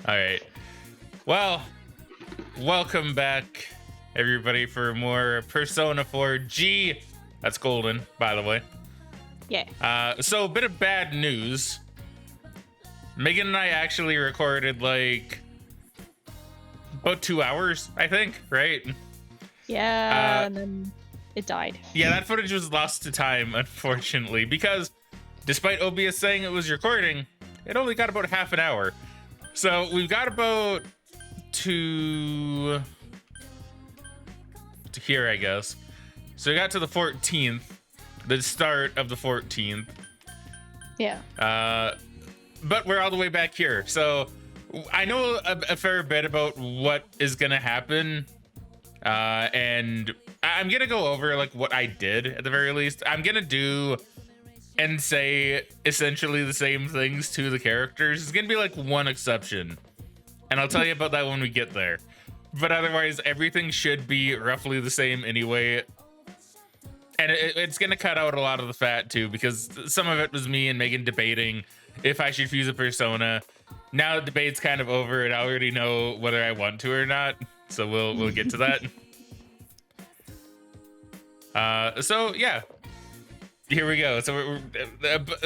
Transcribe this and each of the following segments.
All right. Well, welcome back, everybody, for more Persona 4G. That's golden, by the way. Yeah. So a bit of bad news. Megan and I actually recorded like about 2 hours, I think, right? Yeah, and then it died. Yeah, that footage was lost to time, unfortunately, because despite OBS saying it was recording, it only got about half an hour. So we've got about to here, I guess. So we got to the 14th, the start of the 14th. Yeah. But we're all the way back here. So I know a fair bit about what is gonna happen. And I'm gonna go over like what I did at the very least. I'm gonna do and say essentially the same things to the characters. It's gonna be like one exception, and I'll tell you about that when we get there. But otherwise, everything should be roughly the same anyway. And it's gonna cut out a lot of the fat too, because some of it was me and Megan debating if I should fuse a persona. Now the debate's kind of over, and I already know whether I want to or not. So we'll get to that. So yeah, here we go. So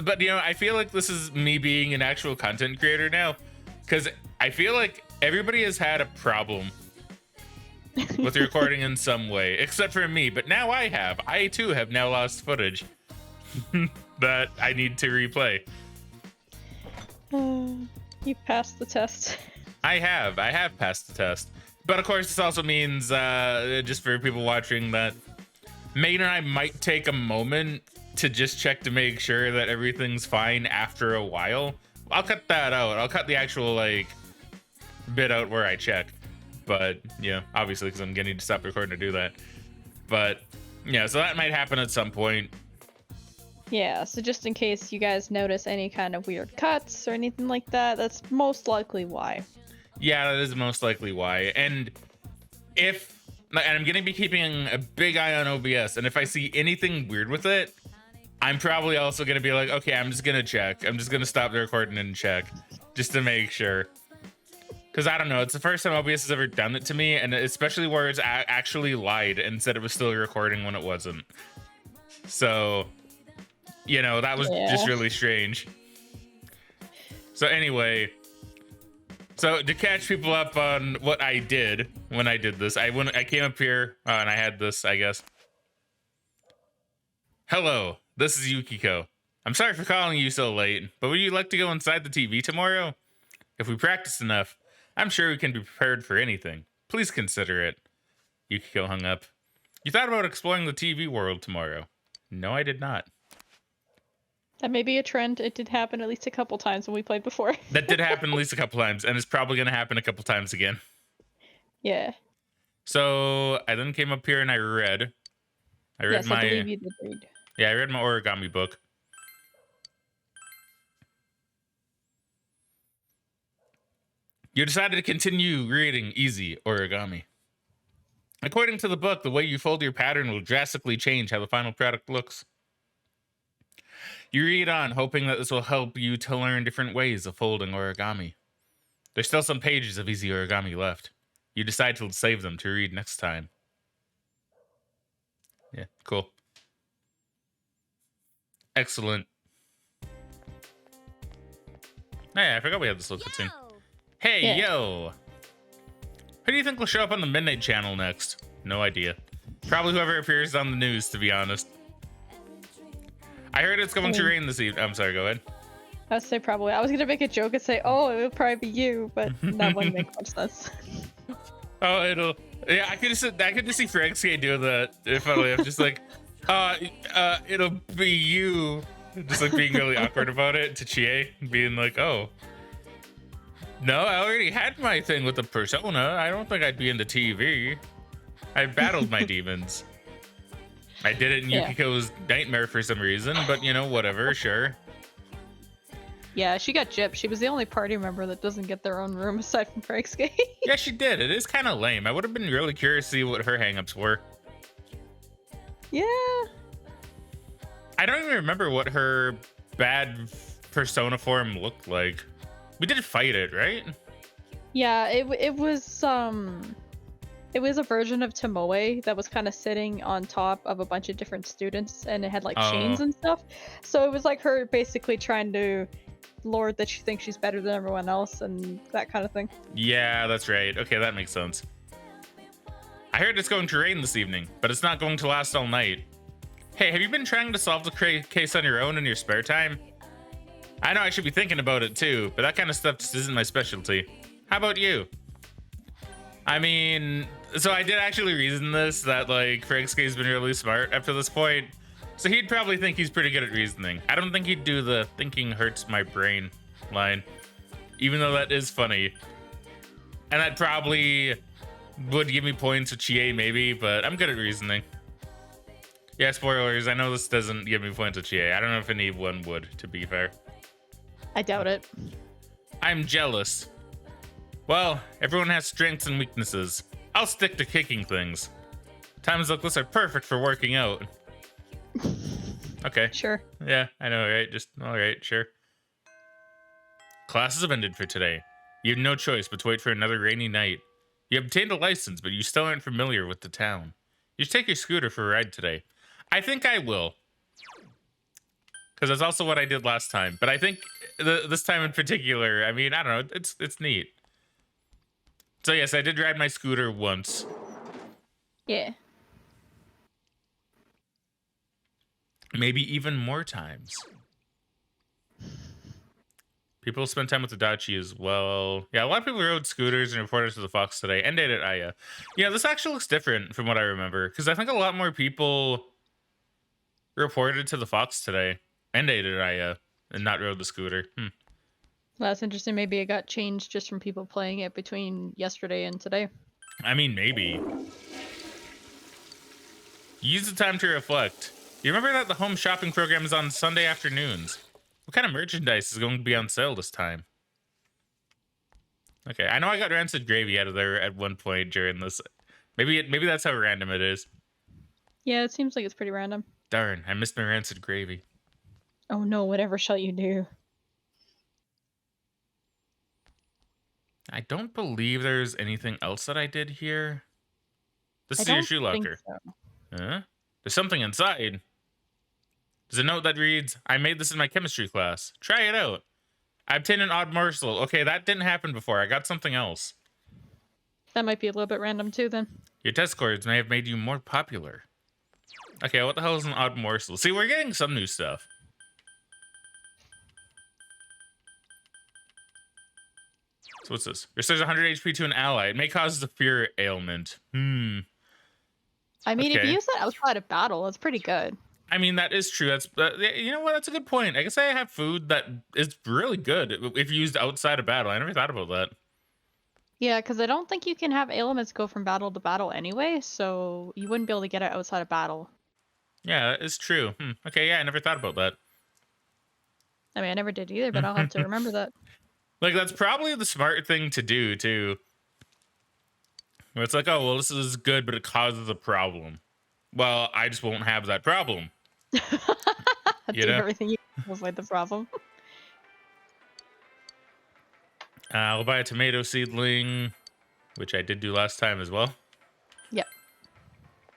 but you know, I feel like this is me being an actual content creator now, because I feel like everybody has had a problem with recording in some way, except for me. But now I too have now lost footage that I need to replay. You passed the test. I have passed the test. But of course, this also means, just for people watching, that Megan and I might take a moment to just check to make sure that everything's fine after a while. I'll cut that out. I'll cut the actual, like, bit out where I check. But, yeah, obviously, because I'm going to need to stop recording to do that. But, yeah, so that might happen at some point. Yeah, so just in case you guys notice any kind of weird cuts or anything like that, that's most likely why. Yeah, that is most likely why. And I'm going to be keeping a big eye on OBS, and if I see anything weird with it, I'm probably also going to be like, okay, I'm just going to check. I'm just going to stop the recording and check just to make sure. Because I don't know, it's the first time OBS has ever done it to me, and especially where it's actually lied and said it was still recording when it wasn't. So, you know, that was just really strange. So anyway, so to catch people up on what I did when I did this, I came up here and I had this, I guess. Hello, this is Yukiko. I'm sorry for calling you so late, but would you like to go inside the TV tomorrow? If we practice enough, I'm sure we can be prepared for anything. Please consider it. Yukiko hung up. You thought about exploring the TV world tomorrow? No, I did not. That may be a trend. It did happen at least a couple times when we played before. That did happen at least a couple times, and it's probably going to happen a couple times again. Yeah. So I then came up here and I read Yes, my... I believe you did read. Yeah, I read my origami book. You decided to continue reading easy origami. According to the book, the way you fold your pattern will drastically change how the final product looks. You read on, hoping that this will help you to learn different ways of folding origami. There's still some pages of easy origami left. You decide to save them to read next time. Yeah, cool. Excellent. Oh yeah, I forgot we had this little cutscene. Hey, yo! Who do you think will show up on the Midnight Channel next? No idea. Probably whoever appears on the news, to be honest. I heard it's going to rain this evening. I'm sorry, go ahead. I would say probably. I was going to make a joke and say, oh, it would probably be you, but that wouldn't make much sense. Oh, it'll... Yeah, I could just see Fraggin do that. If I'm just like, it'll be you. Just like being really awkward about it to Chie. Being like, oh. No, I already had my thing with the persona. I don't think I'd be in the TV. I battled my demons. I did it in Yukiko's nightmare for some reason, but you know, whatever, sure. Yeah, she got gypped. She was the only party member that doesn't get their own room aside from Fraggin. Yeah, she did. It is kind of lame. I would have been really curious to see what her hangups were. Yeah. I don't even remember what her bad persona form looked like. We did fight it, right? Yeah, it was a version of Tomoe that was kind of sitting on top of a bunch of different students, and it had like chains Oh, and stuff. So it was like her basically trying to lord that she thinks she's better than everyone else and that kind of thing. yeah, that's right. Okay, that makes sense. I heard it's going to rain this evening, but it's not going to last all night. Hey, have you been trying to solve the case on your own in your spare time? I know I should be thinking about it too, but that kind of stuff just isn't my specialty. How about you? I mean, so I did actually reason this, that like Fragg's been really smart up to this point. So he'd probably think he's pretty good at reasoning. I don't think he'd do the thinking hurts my brain line, even though that is funny. And that probably would give me points with Chie maybe, but I'm good at reasoning. Yeah, spoilers, I know this doesn't give me points with Chie. I don't know if anyone would, to be fair. I doubt it. I'm jealous. Well, everyone has strengths and weaknesses. I'll stick to kicking things. Times like this are perfect for working out. Okay. Sure. Yeah, I know, right? Just, alright, sure. Classes have ended for today. You have no choice but to wait for another rainy night. You obtained a license, but you still aren't familiar with the town. You should take your scooter for a ride today. I think I will. Because that's also what I did last time. But I think this time in particular, I mean, I don't know, it's neat. So yes, I did ride my scooter once. Yeah. Maybe even more times. People spend time with the Dachi as well. Yeah, a lot of people rode scooters and reported to the Fox today and dated Aya. Yeah, this actually looks different from what I remember. Because I think a lot more people reported to the Fox today and dated Aya and not rode the scooter. Well, that's interesting. Maybe it got changed just from people playing it between yesterday and today. I mean, maybe. Use the time to reflect. You remember that the home shopping program is on Sunday afternoons. What kind of merchandise is going to be on sale this time? Okay, I know I got rancid gravy out of there at one point during this. Maybe that's how random it is. Yeah, it seems like it's pretty random. Darn, I missed my rancid gravy. Oh no, whatever shall you do? I don't believe there's anything else that I did here. This is I your don't shoe think locker. so. Huh? There's something inside. There's a note that reads, I made this in my chemistry class. Try it out. I obtained an odd morsel. Okay, that didn't happen before. I got something else. That might be a little bit random too then. Your test scores may have made you more popular. Okay, what the hell is an odd morsel? See, we're getting some new stuff. So what's this? Restores 100 HP to an ally. It may cause the fear ailment. I mean, if Okay. you use that outside of battle, it's pretty good. I mean, that is true. That's you know what? That's a good point. I guess I have food that is really good if used outside of battle. I never thought about that. Yeah, because I don't think you can have ailments go from battle to battle anyway, so you wouldn't be able to get it outside of battle. Yeah, that is true. Okay, yeah, I never thought about that. I mean, I never did either, but I'll have to remember that. Like, that's probably the smart thing to do, too. Where it's like, oh, well, this is good, but it causes a problem. Well, I just won't have that problem. Do everything you can to avoid the problem. I'll buy a tomato seedling, which I did do last time as well. Yep.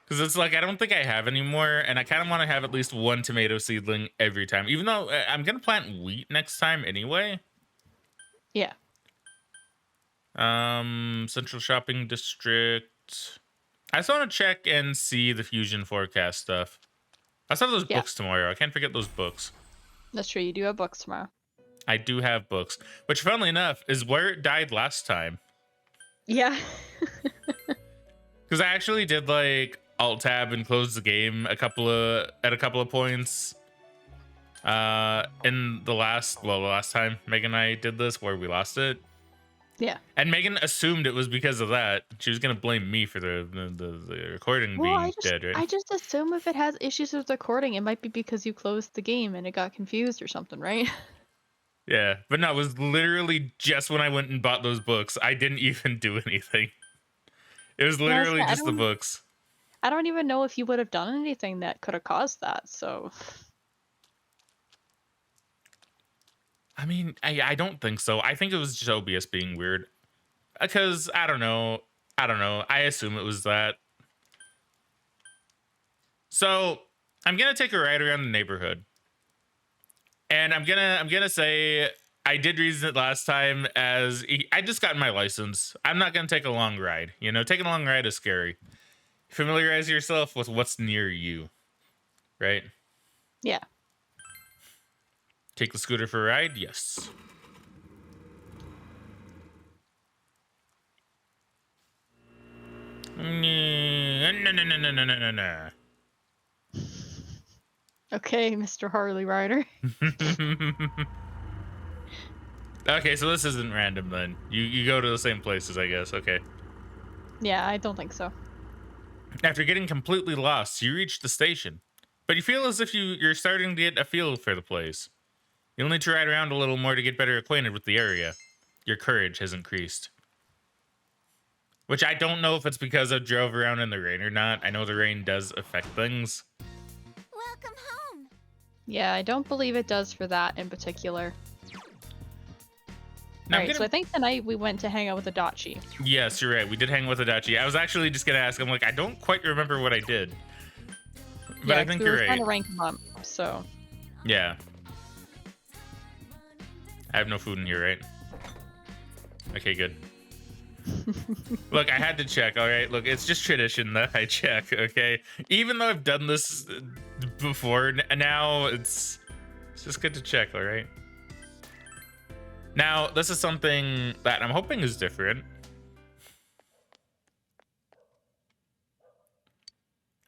Because it's like, I don't think I have anymore, and I kind of want to have at least one tomato seedling every time. Even though I'm going to plant wheat next time anyway. Yeah. Central Shopping District. I just want to check and see the Fusion Forecast stuff. I saw those books tomorrow. I can't forget those books. That's true. You do have books tomorrow. I do have books, which, funnily enough, is where it died last time. Yeah. Because I actually did like Alt Tab and close the game at a couple of points. In the last time Megan and I did this, where we lost it. Yeah. And Megan assumed it was because of that. She was gonna blame me for the recording being dead, right? I just assume if it has issues with recording, it might be because you closed the game and it got confused or something, right? Yeah, but no, it was literally just when I went and bought those books. I didn't even do anything. It was literally just the books. I don't even know if you would have done anything that could have caused that, so... I mean, I don't think so. I think it was just OBS being weird. Because I don't know. I assume it was that. So I'm gonna take a ride around the neighborhood, and I'm gonna say I did reason it last time as I just got my license. I'm not gonna take a long ride. You know, taking a long ride is scary. Familiarize yourself with what's near you, right? Yeah. Take the scooter for a ride. Yes. No. Okay, Mr. Harley Rider. Okay, so this isn't random then. You go to the same places, I guess. Okay. Yeah, I don't think so. After getting completely lost, you reach the station, but you feel as if you're starting to get a feel for the place. You'll need to ride around a little more to get better acquainted with the area. Your courage has increased. Which I don't know if it's because I drove around in the rain or not. I know the rain does affect things. Welcome home. Yeah, I don't believe it does for that in particular. Now, Alright, so I think tonight we went to hang out with Adachi. Yes, you're right. We did hang with Adachi. I was actually just gonna ask. I'm like, I don't quite remember what I did, but Yeah, I think we you're were right. trying to rank them up, so. Yeah. I have no food in here, right? Okay, good. Look, I had to check, all right? Look, it's just tradition that I check, okay? Even though I've done this before, now it's just good to check, all right? Now, this is something that I'm hoping is different.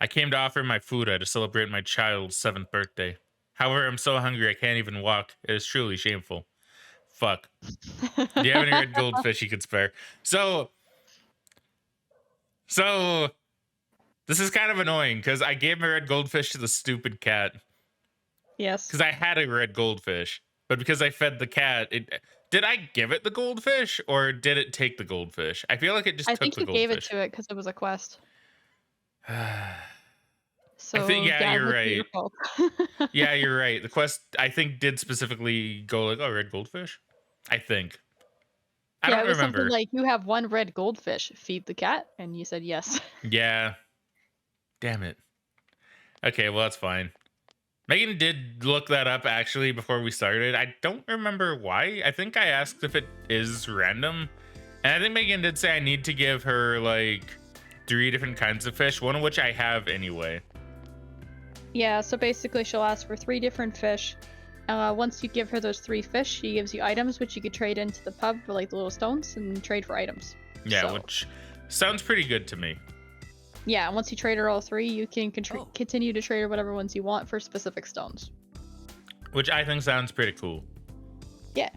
I came to offer my food to celebrate my child's 7th birthday. However, I'm so hungry I can't even walk. It is truly shameful. Fuck. Do you have any red goldfish you could spare? So this is kind of annoying because I gave my red goldfish to the stupid cat Yes. because I had a red goldfish, but because I fed the cat, did I give it the goldfish or did it take the goldfish? I feel like it just I took think the you goldfish. gave it to it because it was a quest. So, yeah, you're it would be right. your fault. Yeah, you're right. The quest, I think, did specifically go like, oh, red goldfish? I think. I Yeah, don't it was remember. something like, you have one red goldfish, feed the cat, and you said yes. Yeah. Damn it. Okay, well, that's fine. Megan did look that up, actually, before we started. I don't remember why. I think I asked if it is random. And I think Megan did say I need to give her, like, 3 different kinds of fish, one of which I have anyway. Yeah, so basically she'll ask for 3 different fish. Once you give her those 3 fish, she gives you items which you could trade into the pub for like the little stones and trade for items. Yeah, So, which sounds pretty good to me. yeah, and once you trade her all 3, you can continue to trade her whatever ones you want for specific stones. Which I think sounds pretty cool. Yeah.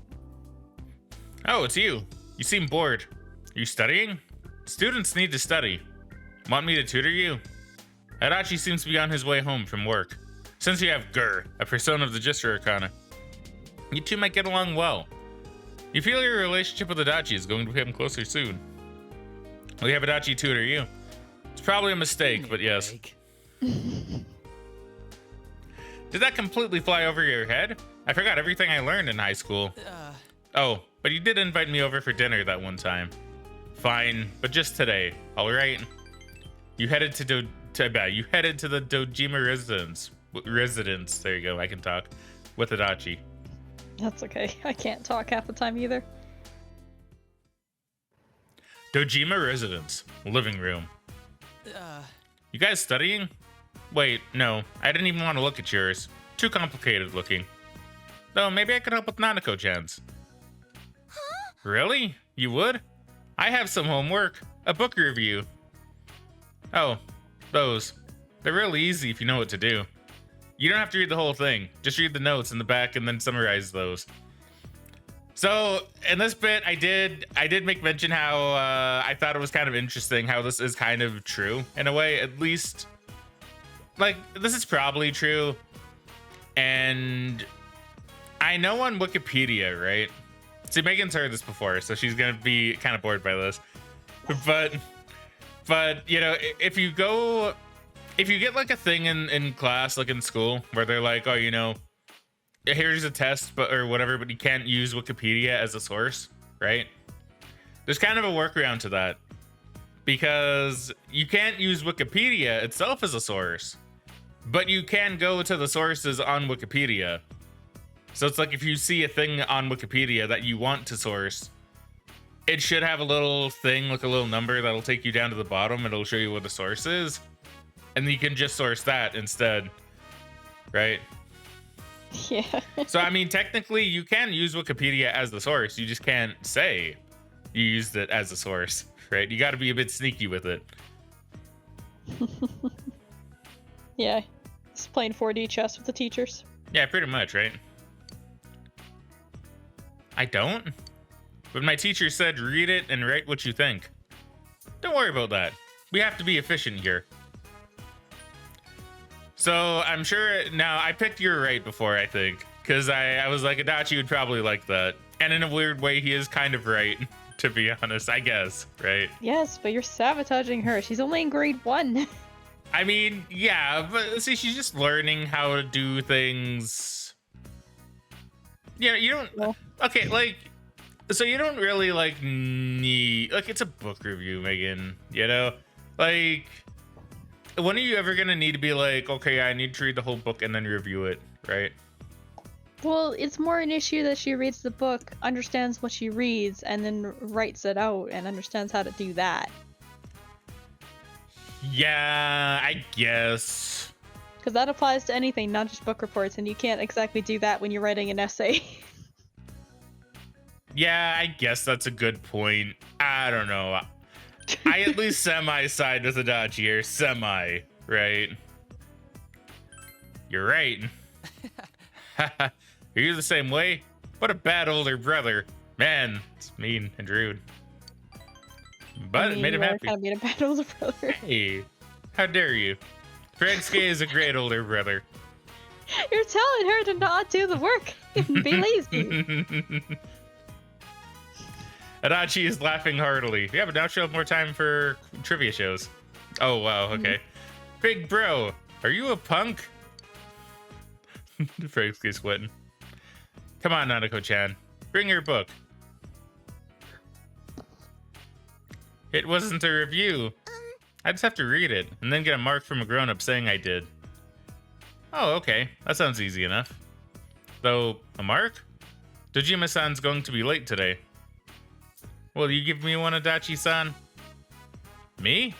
Oh, it's you. You seem bored. Are you studying? Students need to study. Want me to tutor you? Adachi seems to be on his way home from work. Since you have Gur, a persona of the Gistra Arcana, you two might get along well. You feel your relationship with Adachi is going to become closer soon. Will you have Adachi tutor you? It's probably a mistake, but yes. Did that completely fly over your head? I forgot everything I learned in high school. Oh, but you did invite me over for dinner that one time. Fine, but just today, all right? You headed to the Dojima residence. There you go. I can talk with Adachi. That's okay. I can't talk half the time either. Dojima residence, living room. You guys studying? Wait, no. I didn't even want to look at yours. Too complicated looking. Though maybe I could help with Nanako-chan's. Huh? Really? You would? I have some homework. A book review. Oh, those. They're really easy if you know what to do. You don't have to read the whole thing. Just read the notes in the back and then summarize those. So in this bit, I did make mention how I thought it was kind of interesting how this is kind of true in a way. At least, like, this is probably true. And I know on Wikipedia, right? See, Megan's heard this before, so she's gonna be kind of bored by this. But you know, if you get like a thing in class, like in school, where they're like, oh, you know, here's a test, or whatever, but you can't use Wikipedia as a source, right? There's kind of a workaround to that because you can't use Wikipedia itself as a source, but you can go to the sources on Wikipedia. So it's like if you see a thing on Wikipedia that you want to source, it should have a little thing, like a little number that'll take you down to the bottom. It'll show you what the source is, and you can just source that instead, right? Yeah. So, I mean, technically, you can use Wikipedia as the source. You just can't say you used it as a source, right? You got to be a bit sneaky with it. Yeah. Just playing 4D chess with the teachers. Yeah, pretty much, right? I don't. But my teacher said read it and write what you think. Don't worry about that. We have to be efficient here. So I'm sure now I picked your right before, I think, because I was like, Adachi would probably like that. And in a weird way, he is kind of right, to be honest, I guess, right? Yes, but you're sabotaging her. She's only in grade 1. I mean, yeah, but see, she's just learning how to do things. Yeah, you don't. Well. Okay, like, so you don't really like need, like, it's a book review, Megan, you know? Like, when are you ever gonna need to be like, okay, I need to read the whole book and then review it, right? Well, it's more an issue that she reads the book, understands what she reads, and then writes it out and understands how to do that. Yeah, I guess. Because that applies to anything, not just book reports, and you can't exactly do that when you're writing an essay. Yeah, I guess that's a good point. I don't know. I at least semi-side with Adachi here. Semi, right? You're right. Are you the same way? What a bad older brother. Man, it's mean and rude. But it made him happy. Kind of being a bad older brother. Hey, how dare you? Fraggin is a great older brother. You're telling her to not do the work and be lazy. Adachi is laughing heartily. Yeah, but now she'll have more time for trivia shows. Oh, wow, okay. Big bro, are you a punk? Fraggin sweating. Come on, Nanako-chan. Bring your book. It wasn't a review. I just have to read it, and then get a mark from a grown-up saying I did. Oh, okay. That sounds easy enough. Though, a mark? Dojima-san's going to be late today. Will you give me one, Adachi-san? Me?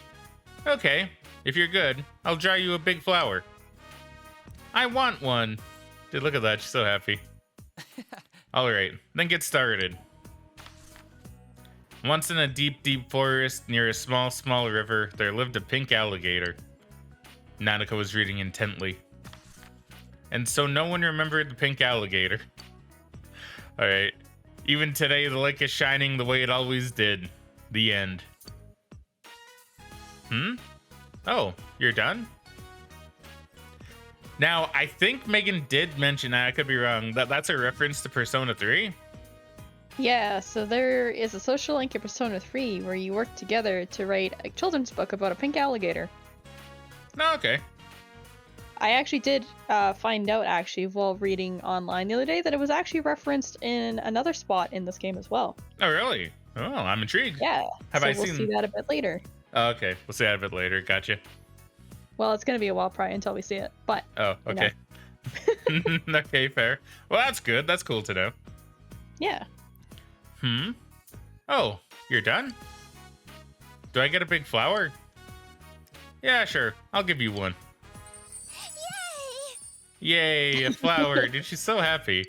Okay. If you're good, I'll draw you a big flower. I want one. Dude, look at that. She's so happy. Alright, then get started. Once in a deep, deep forest near a small, small river, there lived a pink alligator. Nanako was reading intently. And so no one remembered the pink alligator. Alright. Even today, the lake is shining the way it always did. The end. Oh, you're done? Now, I think Megan did mention, I could be wrong, that that's a reference to Persona 3? Yeah, so there is a social link in Persona 3 where you work together to write a children's book about a pink alligator. No, okay. I actually did find out, actually, while reading online the other day, that it was actually referenced in another spot in this game as well. Oh, really? Oh, I'm intrigued. Yeah, We'll see that a bit later. Oh, okay, we'll see that a bit later. Gotcha. Well, it's going to be a while probably until we see it, but... Oh, okay. Okay, fair. Well, that's good. That's cool to know. Yeah. Oh, you're done? Do I get a big flower? Yeah, sure. I'll give you one. Yay, a flower. Dude, she's so happy.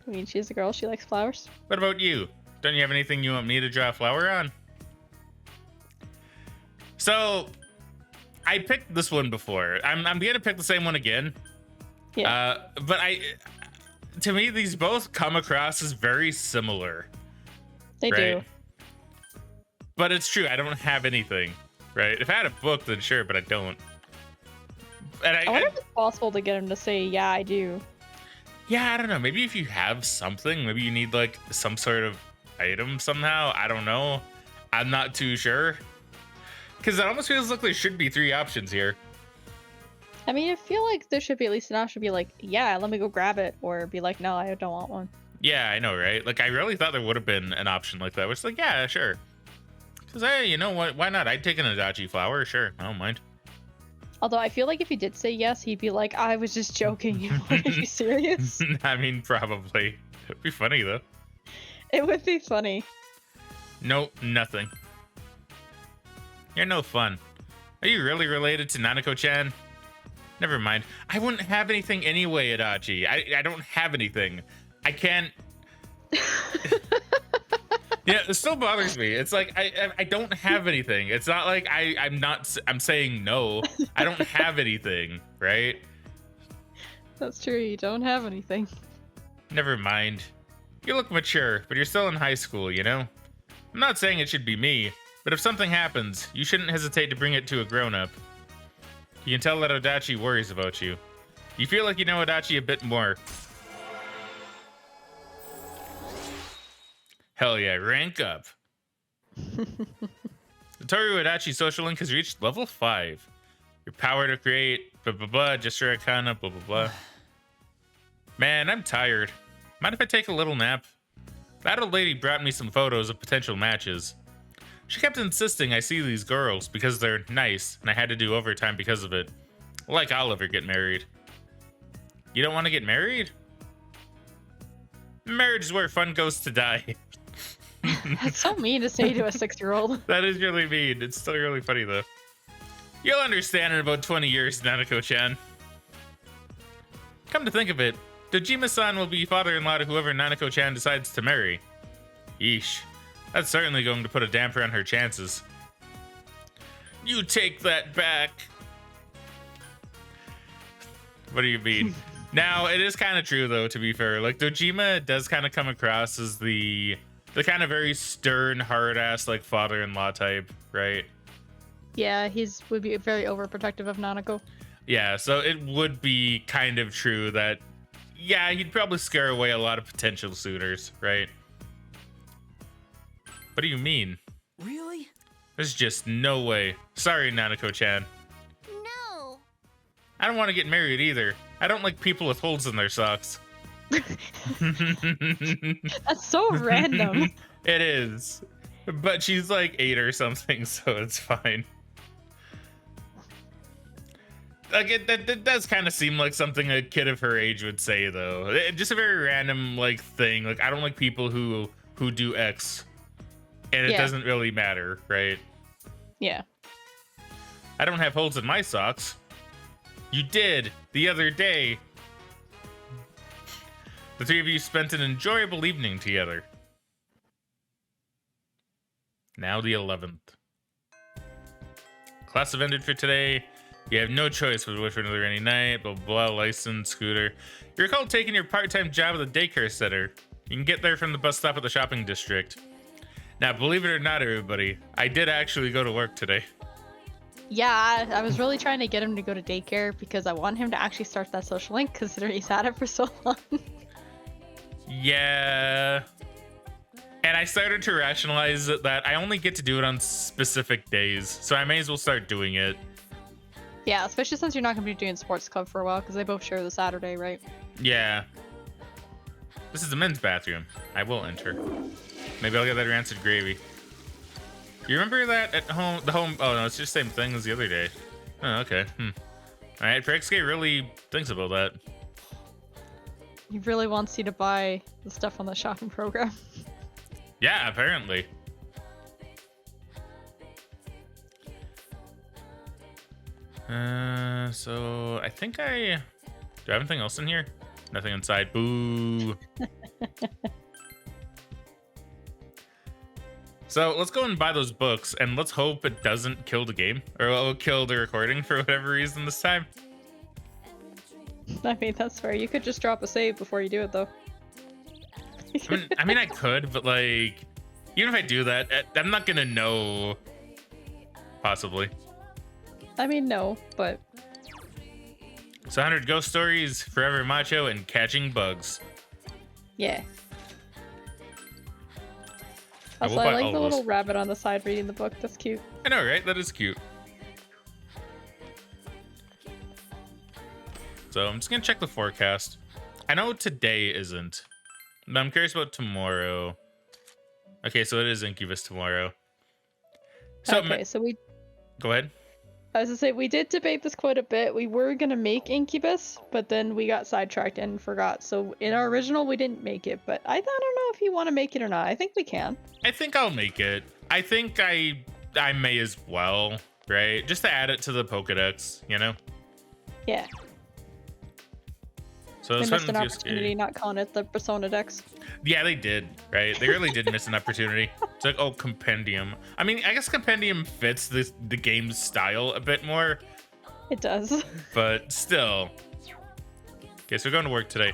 I mean, she's a girl. She likes flowers. What about you? Don't you have anything you want me to draw a flower on? So, I picked this one before. I'm gonna pick the same one again. Yeah. But to me, these both come across as very similar. They do. But it's true, I don't have anything, right? If I had a book, then sure, but I don't. And I wonder if it's possible to get him to say, yeah, I do. Yeah, I don't know. Maybe if you have something, maybe you need like some sort of item somehow. I don't know. I'm not too sure. Because it almost feels like there should be 3 options here. I mean, I feel like there should be at least an option to be like, yeah, let me go grab it, or be like, no, I don't want one. Yeah, I know, right? Like, I really thought there would have been an option like that. Which is like, yeah, sure. Because, hey, you know what? Why not? I'd take an Adachi flower. Sure. I don't mind. Although I feel like if he did say yes, he'd be like, I was just joking. Are you serious? I mean, probably. It'd be funny, though. It would be funny. Nope, nothing. You're no fun. Are you really related to Nanako-chan? Never mind. I wouldn't have anything anyway, Adachi. I don't have anything. I can't... Yeah, it still bothers me. It's like I don't have anything. It's not like I'm saying no. I don't have anything, right? That's true, you don't have anything. Never mind. You look mature, but you're still in high school, you know? I'm not saying it should be me, but if something happens, you shouldn't hesitate to bring it to a grown-up. You can tell that Adachi worries about you. You feel like you know Adachi a bit more. Hell yeah, rank up. The Toru Adachi social link has reached level 5. Your power to create blah blah blah, gesture arcana, blah blah blah. Man, I'm tired. Mind if I take a little nap? That old lady brought me some photos of potential matches. She kept insisting I see these girls because they're nice, and I had to do overtime because of it. Like I'll ever get married. You don't want to get married? Marriage is where fun goes to die. That's so mean to say to a 6-year-old. That is really mean. It's still really funny, though. You'll understand in about 20 years, Nanako-chan. Come to think of it, Dojima-san will be father-in-law to whoever Nanako-chan decides to marry. Yeesh. That's certainly going to put a damper on her chances. You take that back. What do you mean? Now, it is kind of true, though, to be fair. Like, Dojima does kind of come across as the kind of very stern, hard-ass, like, father-in-law type, right? Yeah, would be very overprotective of Nanako. Yeah, so it would be kind of true that, yeah, he'd probably scare away a lot of potential suitors, right? What do you mean? Really? There's just no way. Sorry, Nanako-chan. No. I don't want to get married either. I don't like people with holes in their socks. That's so random. It is. But she's like 8 or something, so it's fine. Like, it does kind of seem like something a kid of her age would say, though. Just a very random, like, thing. Like, I don't like people who do X. And it doesn't really matter, right? Yeah. I don't have holes in my socks. You did the other day. The three of you spent an enjoyable evening together. Now the 11th. Class have ended for today. You have no choice but to wait for another rainy night. Blah, blah, blah, license, scooter. You recall taking your part-time job at the daycare center. You can get there from the bus stop at the shopping district. Now, believe it or not, everybody, I did actually go to work today. Yeah, I was really trying to get him to go to daycare because I want him to actually start that social link considering he's had it for so long. Yeah. And I started to rationalize that I only get to do it on specific days, so I may as well start doing it. Yeah, especially since you're not going to be doing sports club for a while because they both share the Saturday, right? Yeah. This is the men's bathroom. I will enter. Maybe I'll get that rancid gravy. You remember that at home? Oh no, it's just the same thing as the other day. Oh, okay. Alright, Fraggin really thinks about that. He really wants you to buy the stuff on the shopping program. Yeah, apparently. So I think do I have anything else in here? Nothing inside. Boo. So let's go and buy those books, and let's hope it doesn't kill the game, or it'll kill the recording for whatever reason this time. I mean, that's fair. You could just drop a save before you do it, though. I mean, I could, but like, even if I do that, I'm not gonna know. Possibly. I mean, no, but... So 100 ghost stories, forever macho, and catching bugs. Yeah. I will Also, buy I like all the of little those. rabbit on the side reading the book. That's cute. I know, right? That is cute. So I'm just gonna check the forecast. I know today isn't, But I'm curious about tomorrow. Okay, so it is Incubus tomorrow. So Okay, so we. go ahead. I was gonna say we did debate this quite a bit. We were gonna make Incubus, but then we got sidetracked and forgot. So in our original, we didn't make it. But I don't know if you want to make it or not. I think we can. I think I'll make it. I think I may as well, right? Just to add it to the Pokedex, you know? Yeah. So They it's missed an fun with opportunity USK. not calling it the Persona Dex. Yeah, they did, right? They really did miss an opportunity. It's like, oh, Compendium. I mean, I guess Compendium fits the game's style a bit more, It does. but still. Okay, so we're going to work today.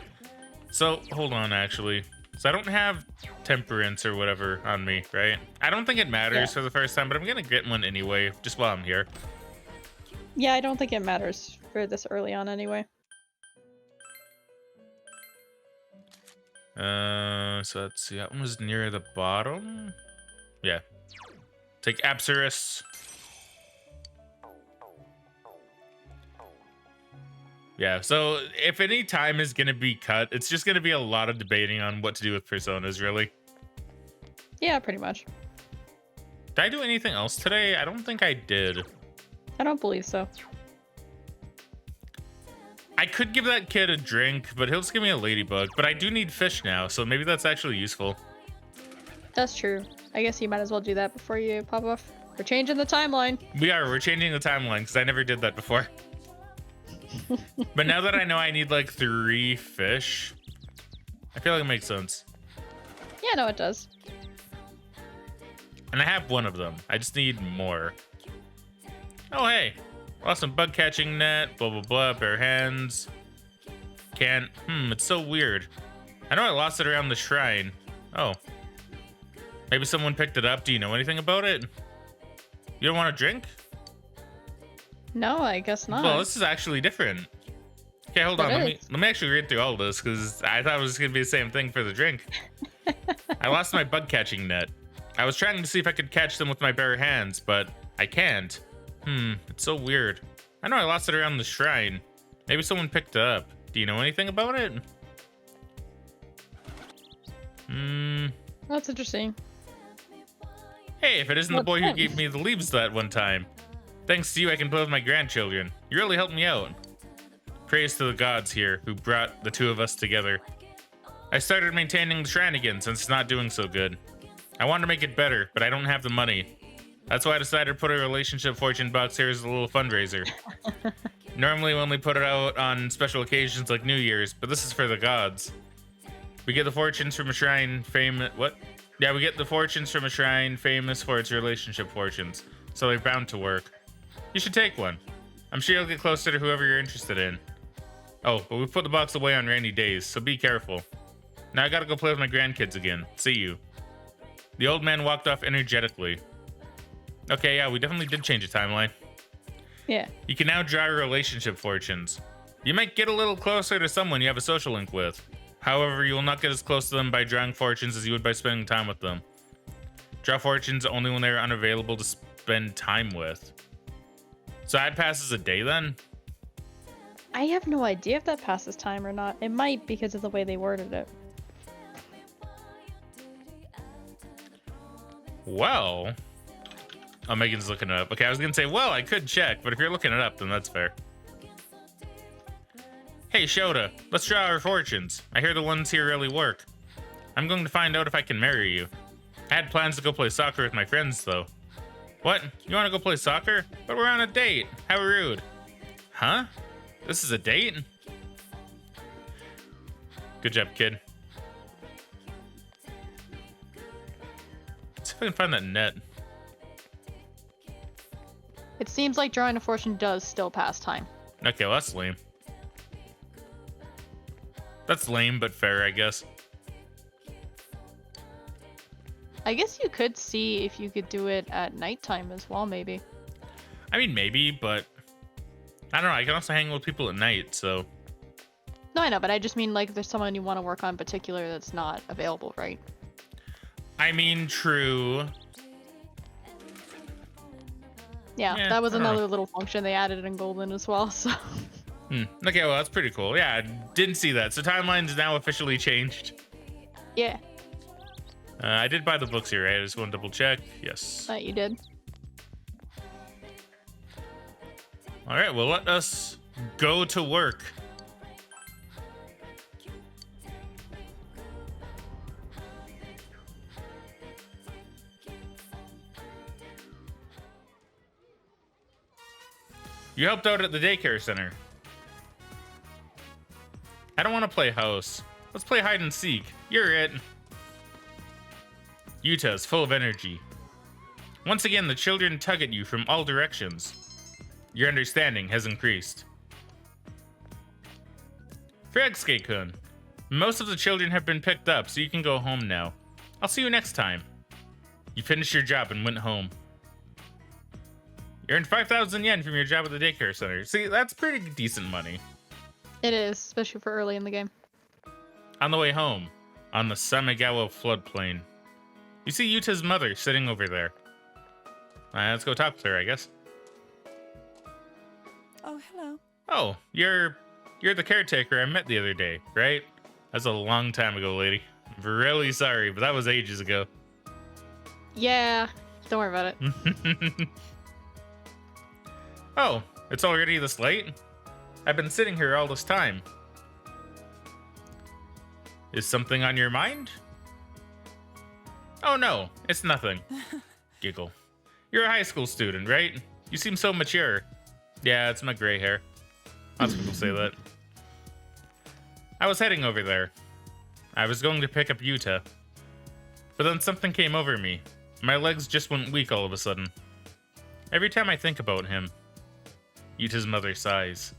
So, hold on, actually. So I don't have Temperance or whatever on me, right? I don't think it matters Yeah. for the first time, but I'm going to get one anyway, just while I'm here. Yeah, I don't think it matters for this early on anyway. So let's see. That one was near the bottom. Yeah. Take Apsaris. Yeah, so if any time is gonna be cut, it's just gonna be a lot of debating on what to do with personas, really. Yeah, pretty much. Did I do anything else today? I don't think I did. I don't believe so. I could give that kid a drink, but he'll just give me a ladybug. But I do need fish now, so maybe that's actually useful. That's true. I guess you might as well do that before you pop off. We're changing the timeline. We're changing the timeline because I never did that before. But now that I know I need like 3 fish, I feel like it makes sense. Yeah, no, it does. And I have one of them. I just need more. Oh, hey. Awesome bug catching net, blah, blah, blah, bare hands. Can't. It's so weird. I know I lost it around the shrine. Oh. Maybe someone picked it up. Do you know anything about it? You don't want a drink? No, I guess not. Well, this is actually different. Okay, hold on. It Let me actually read through all this because I thought it was going to be the same thing for the drink. I lost my bug catching net. I was trying to see if I could catch them with my bare hands, but I can't. It's so weird. I know I lost it around the shrine. Maybe someone picked it up. Do you know anything about it? That's interesting. Hey, if it isn't the What boy who then? gave me the leaves that one time. Thanks to you, I can play with my grandchildren. You really helped me out. Praise to the gods here, who brought the two of us together. I started maintaining the shrine again since it's not doing so good. I want to make it better, but I don't have the money. That's why I decided to put a relationship fortune box here as a little fundraiser. Normally we only put it out on special occasions like New Year's, but this is for the gods. We get the fortunes from a shrine famous... What? Yeah, we get the fortunes from a shrine famous for its relationship fortunes, so they're bound to work. You should take one. I'm sure you'll get closer to whoever you're interested in. Oh, but we put the box away on rainy days, so be careful. Now I gotta go play with my grandkids again. See you. The old man walked off energetically. Okay, yeah, we definitely did change the timeline. Yeah. You can now draw relationship fortunes. You might get a little closer to someone you have a social link with. However, you will not get as close to them by drawing fortunes as you would by spending time with them. Draw fortunes only when they are unavailable to spend time with. So that passes a day then? I have no idea if that passes time or not. It might because of the way they worded it. Well... Oh, Megan's looking it up. Okay, I was gonna say, well, I could check, but if you're looking it up, then that's fair. Hey, Shota, let's draw our fortunes. I hear the ones here really work. I'm going to find out if I can marry you. I had plans to go play soccer with my friends, though. What? You want to go play soccer? But we're on a date. How rude. Huh? This is a date? Good job, kid. Let's see if I can find that net. It seems like drawing a fortune does still pass time. Okay, well, that's lame. That's lame, but fair, I guess. I guess you could see if you could do it at nighttime as well, maybe. I mean, maybe, but... I don't know, I can also hang with people at night, so... No, I know, but I just mean like if there's someone you want to work on in particular that's not available, right? I mean, true. Yeah, that was I don't know. another little function they added in Golden as well, so... Okay, well, that's pretty cool. Yeah, I didn't see that. So timeline's now officially changed. Yeah, I did buy the books here, right? I just want to double check. Yes. that you did. All right, well, let us go to work. You helped out at the daycare center. I don't want to play house. Let's play hide and seek. You're it. Yuta is full of energy. Once again, the children tug at you from all directions. Your understanding has increased. Fraggin, most of the children have been picked up, so you can go home now. I'll see you next time. You finished your job and went home. You earned 5,000 yen from your job at the daycare center. See, that's pretty decent money. It is, especially for early in the game. On the way home, on the Samigawa floodplain, you see Yuta's mother sitting over there. Let's go talk to her, I guess. Oh, hello. Oh, you're the caretaker I met the other day, right? That's a long time ago, lady. I'm really sorry, but that was ages ago. Yeah, don't worry about it. Oh, it's already this late? I've been sitting here all this time. Is something on your mind? Oh no, it's nothing. Giggle. You're a high school student, right? You seem so mature. Yeah, it's my gray hair. Lots of people say that. I was heading over there. I was going to pick up Yuta. But then something came over me. My legs just went weak all of a sudden. Every time I think about him, Yuta's mother sighs.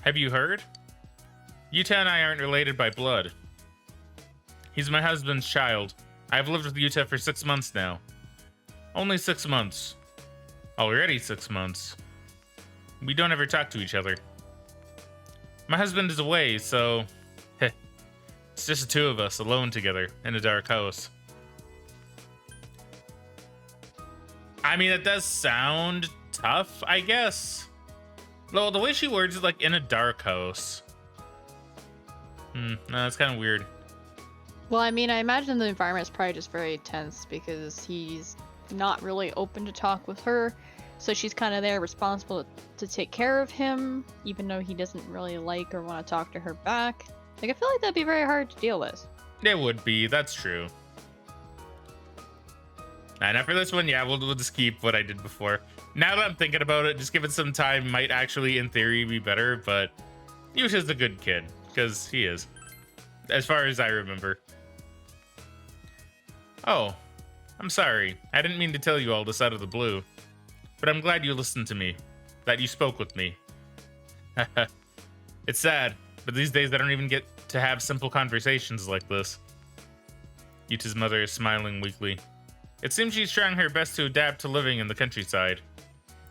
Have you heard? Yuta and I aren't related by blood. He's my husband's child. I've lived with Yuta for 6 months now. Only 6 months. Already 6 months. We don't ever talk to each other. My husband is away, so... it's just the two of us alone together in a dark house. I mean, it does sound tough, I guess. Well, the way she words it, like, in a dark house. No, that's kind of weird. Well, I mean, I imagine the environment is probably just very tense because he's not really open to talk with her. So she's kind of there responsible to take care of him, even though he doesn't really like or want to talk to her back. Like, I feel like that'd be very hard to deal with. It would be, that's true. And after this one, yeah, we'll just keep what I did before. Now that I'm thinking about it, just give it some time might actually, in theory, be better, but Yuta's a good kid, because he is. As far as I remember. Oh, I'm sorry. I didn't mean to tell you all this out of the blue. But I'm glad you listened to me. That you spoke with me. It's sad, but these days I don't even get to have simple conversations like this. Yuta's mother is smiling weakly. It seems she's trying her best to adapt to living in the countryside.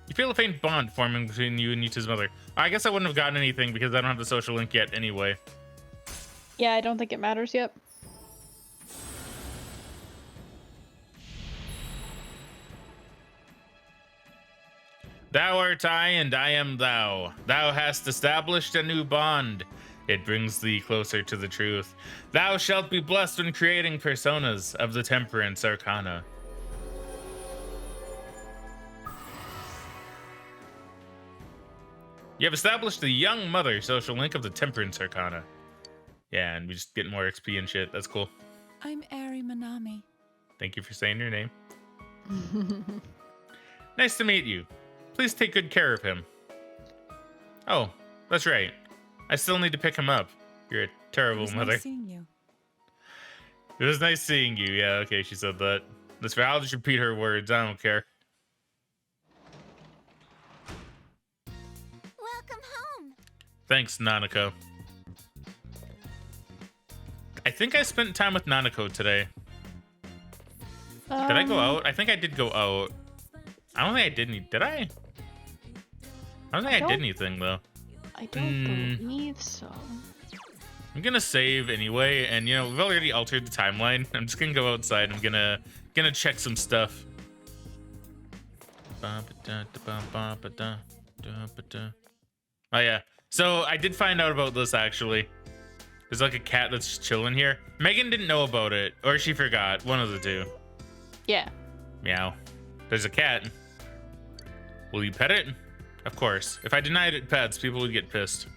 You feel a faint bond forming between you and Yuta's mother. I guess I wouldn't have gotten anything because I don't have the social link yet anyway. Yeah, I don't think it matters yet. Thou art I, and I am thou. Thou hast established a new bond. It brings thee closer to the truth. Thou shalt be blessed when creating personas of the Temperance Arcana. You have established the young mother social link of the Temperance Arcana. Yeah, and we just get more XP and shit. That's cool. I'm Ari Manami. Thank you for saying your name. Nice to meet you. Please take good care of him. Oh, that's right. I still need to pick him up. You're a terrible mother. Nice seeing you. It was nice seeing you. Yeah, okay, she said that. That's fair. I'll just repeat her words. I don't care. Welcome home. Thanks, Nanako. I think I spent time with Nanako today. Did I go out? I think I did go out. I don't think I did any. Did I? I don't think I did anything, though. I don't believe so. I'm gonna save anyway, and you know, we've already altered the timeline. I'm just gonna go outside. I'm gonna check some stuff. Oh yeah. So I did find out about this actually. There's like a cat that's just chilling here. Megan didn't know about it, or she forgot. One of the two. Yeah. Meow. There's a cat. Will you pet it? Of course. If I denied it pets, people would get pissed.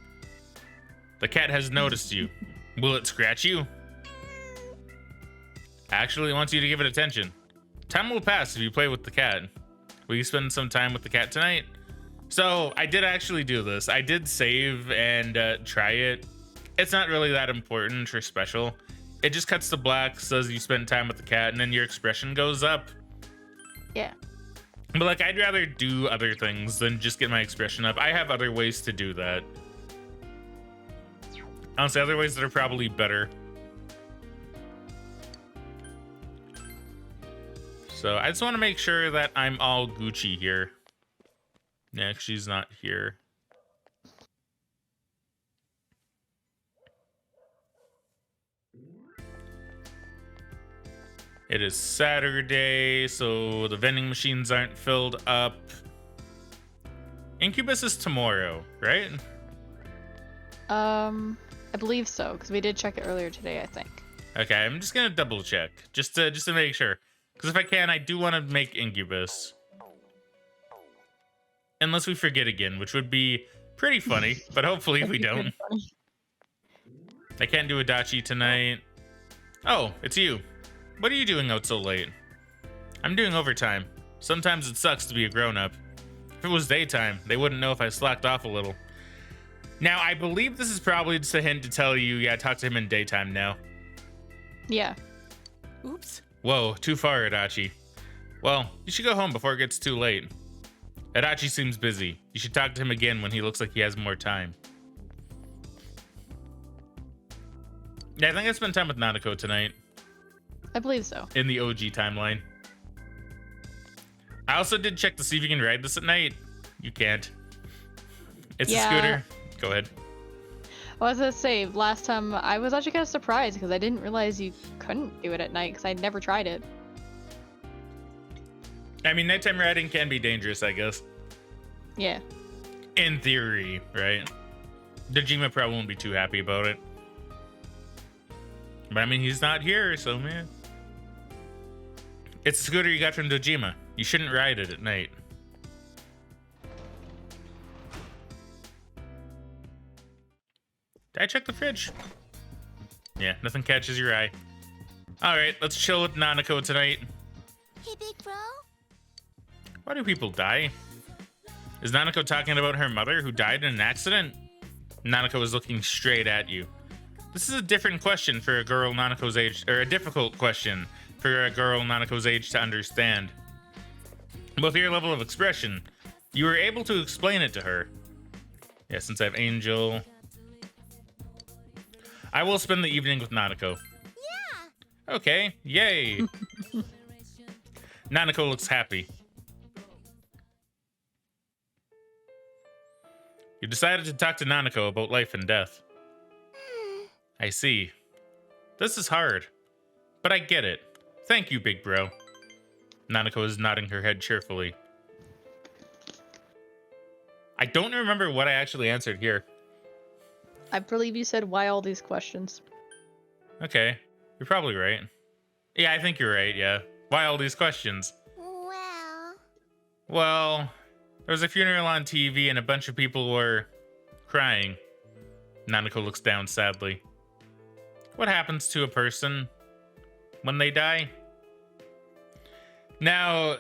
The cat has noticed you. Will it scratch you? Actually, it wants you to give it attention. Time will pass if you play with the cat. Will you spend some time with the cat tonight? So, I did actually do this. I did save and try it. It's not really that important or special. It just cuts to black, says you spend time with the cat, and then your expression goes up. Yeah. But like, I'd rather do other things than just get my expression up. I have other ways to do that. Honestly, other ways that are probably better. So I just want to make sure that I'm all Gucci here. Yeah, she's not here. It is Saturday, so the vending machines aren't filled up. Incubus is tomorrow, right? I believe so, because we did check it earlier today, I think. Okay, I'm just gonna double check just to make sure. Because if I can, I do want to make Incubus. Unless we forget again, which would be pretty funny, but hopefully we don't. I can't do Adachi tonight. Oh, it's you. What are you doing out so late? I'm doing overtime. Sometimes it sucks to be a grown-up. If it was daytime, they wouldn't know if I slacked off a little. Now, I believe this is probably just a hint to tell you, yeah, talk to him in daytime now. Yeah. Oops. Whoa, too far, Adachi. Well, you should go home before it gets too late. Adachi seems busy. You should talk to him again when he looks like he has more time. Yeah, I think I spent time with Nanako tonight. I believe so. In the OG timeline. I also did check to see if you can ride this at night. You can't. It's a scooter. Go ahead. Well, I was gonna say, last time I was actually kind of surprised because I didn't realize you couldn't do it at night because I'd never tried it. I mean, nighttime riding can be dangerous, I guess. Yeah. In theory, right? Dojima probably won't be too happy about it. But I mean, he's not here, so man. It's a scooter you got from Dojima. You shouldn't ride it at night. Did I check the fridge? Yeah, nothing catches your eye. Alright, let's chill with Nanako tonight. Hey, big bro. Why do people die? Is Nanako talking about her mother who died in an accident? Nanako is looking straight at you. This is a different question for a girl Nanako's age, or a difficult question for a girl Nanako's age to understand. With your level of expression, you were able to explain it to her. Yeah, since I have Angel. I will spend the evening with Nanako. Yeah. Okay, yay. Nanako looks happy. You decided to talk to Nanako about life and death. I see. This is hard, but I get it. Thank you, big bro. Nanako is nodding her head cheerfully. I don't remember what I actually answered here. I believe you said, why all these questions? Okay, you're probably right. Yeah, I think you're right, yeah. Why all these questions? Well, there was a funeral on TV and a bunch of people were crying. Nanako looks down sadly. What happens to a person when they die? Now,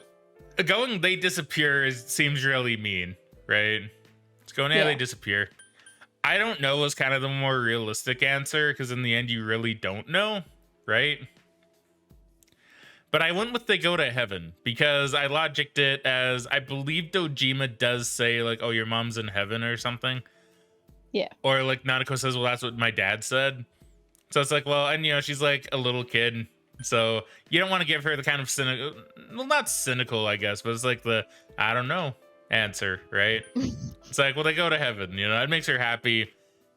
going they disappear seems really mean, right? It's going, yeah, they disappear. I don't know was kind of the more realistic answer, because in the end you really don't know, right? But I went with they go to heaven, because I logicked it as, I believe Dojima does say, like, oh, your mom's in heaven or something. Yeah. Or like Nanako says, well, that's what my dad said. So it's like, well, and you know, she's like a little kid. So you don't want to give her the kind of cynical, well, not cynical, I guess, but it's like the, I don't know answer, right? It's like, well, they go to heaven, you know, it makes her happy.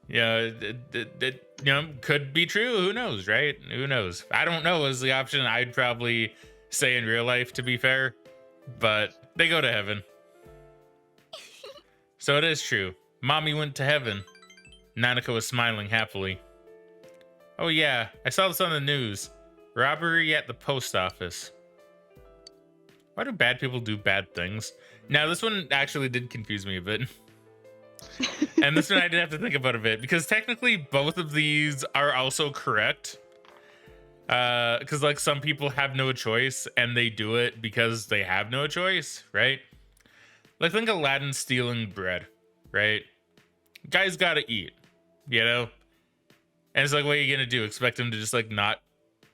You know, it you know, could be true. Who knows, right? Who knows? I don't know is the option I'd probably say in real life, to be fair, but they go to heaven. So it is true. Mommy went to heaven. Nanako was smiling happily. Oh yeah, I saw this on the news. Robbery at the post office. Why do bad people do bad things? Now this one actually did confuse me a bit. And this one I did have to think about a bit because technically both of these are also correct. Because like some people have no choice and they do it because they have no choice, right? Like think Aladdin stealing bread, right? Guy's gotta eat, you know? And it's like, what are you gonna do? Expect him to just like not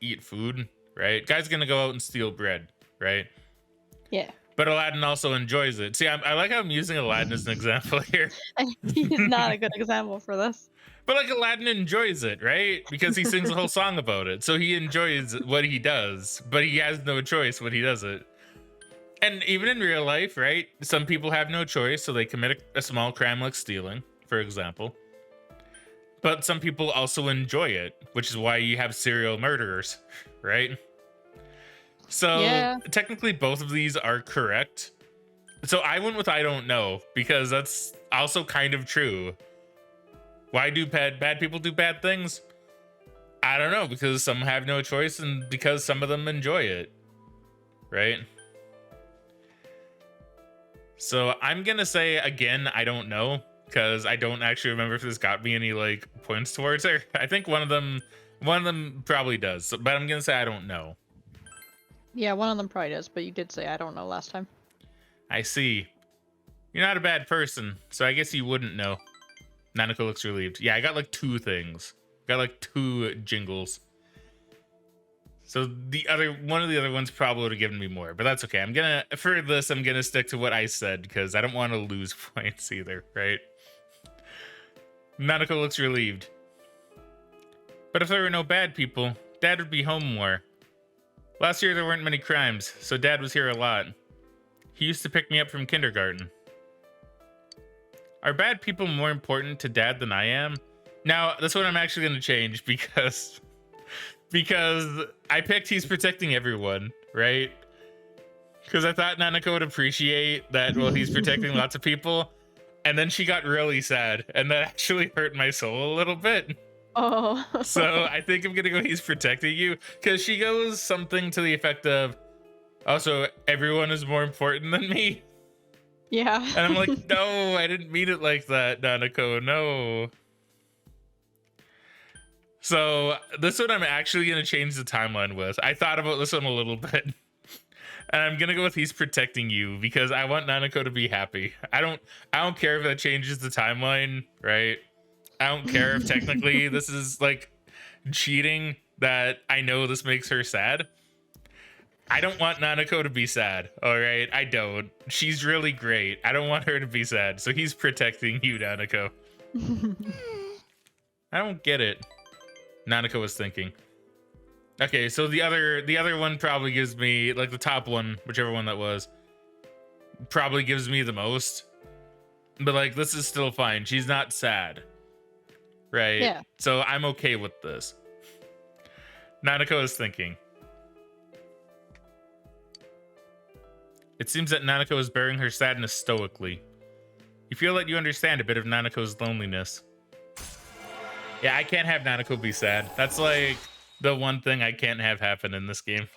eat food, right? Guy's gonna go out and steal bread, right? Yeah. But Aladdin also enjoys it. See, I like how I'm using Aladdin as an example here. He's not a good example for this. But like Aladdin enjoys it, right? Because he sings a whole song about it. So he enjoys what he does, but he has no choice when he does it. And even in real life, right? Some people have no choice, so they commit a small crime like stealing, for example. But some people also enjoy it, which is why you have serial murderers, right? So Yeah. technically both of these are correct. So I went with I don't know, because that's also kind of true. Why do bad people do bad things? I don't know, because some have no choice and because some of them enjoy it, right? So I'm gonna say again, I don't know, because I don't actually remember if this got me any like points towards her. I think one of them probably does, but I'm gonna say I don't know. Yeah, one of them probably does, but you did say I don't know last time. I see. You're not a bad person, so I guess you wouldn't know. Nanako looks relieved. Yeah, I got like 2 things. Got like 2 jingles. So one of the other ones probably would have given me more, but that's okay. For this, I'm gonna stick to what I said because I don't want to lose points either, right? Nanako looks relieved. But if there were no bad people, Dad would be home more. Last year there weren't many crimes, so Dad was here a lot. He used to pick me up from kindergarten. Are bad people more important to Dad than I am? Now, that's what I'm actually going to change because I picked he's protecting everyone, right? Because I thought Nanako would appreciate that, well, he's protecting lots of people. And then she got really sad, and that actually hurt my soul a little bit. Oh. So I think I'm going to go he's protecting you because she goes something to the effect of, also, everyone is more important than me. Yeah. And I'm like, no, I didn't mean it like that, Nanako, no. So this one I'm actually going to change the timeline with. I thought about this one a little bit. And I'm going to go with he's protecting you because I want Nanako to be happy. I don't care if that changes the timeline, right? I don't care if technically this is like cheating that I know this makes her sad. I don't want Nanako to be sad, all right? I don't. She's really great. I don't want her to be sad. So he's protecting you, Nanako. I don't get it. Nanako was thinking. Okay, so the other one probably gives me, like the top one, whichever one that was, probably gives me the most. But like, this is still fine. She's not sad. Right? Yeah. So I'm okay with this. Nanako is thinking. It seems that Nanako is bearing her sadness stoically. You feel that you understand a bit of Nanako's loneliness. Yeah, I can't have Nanako be sad. That's like the one thing I can't have happen in this game.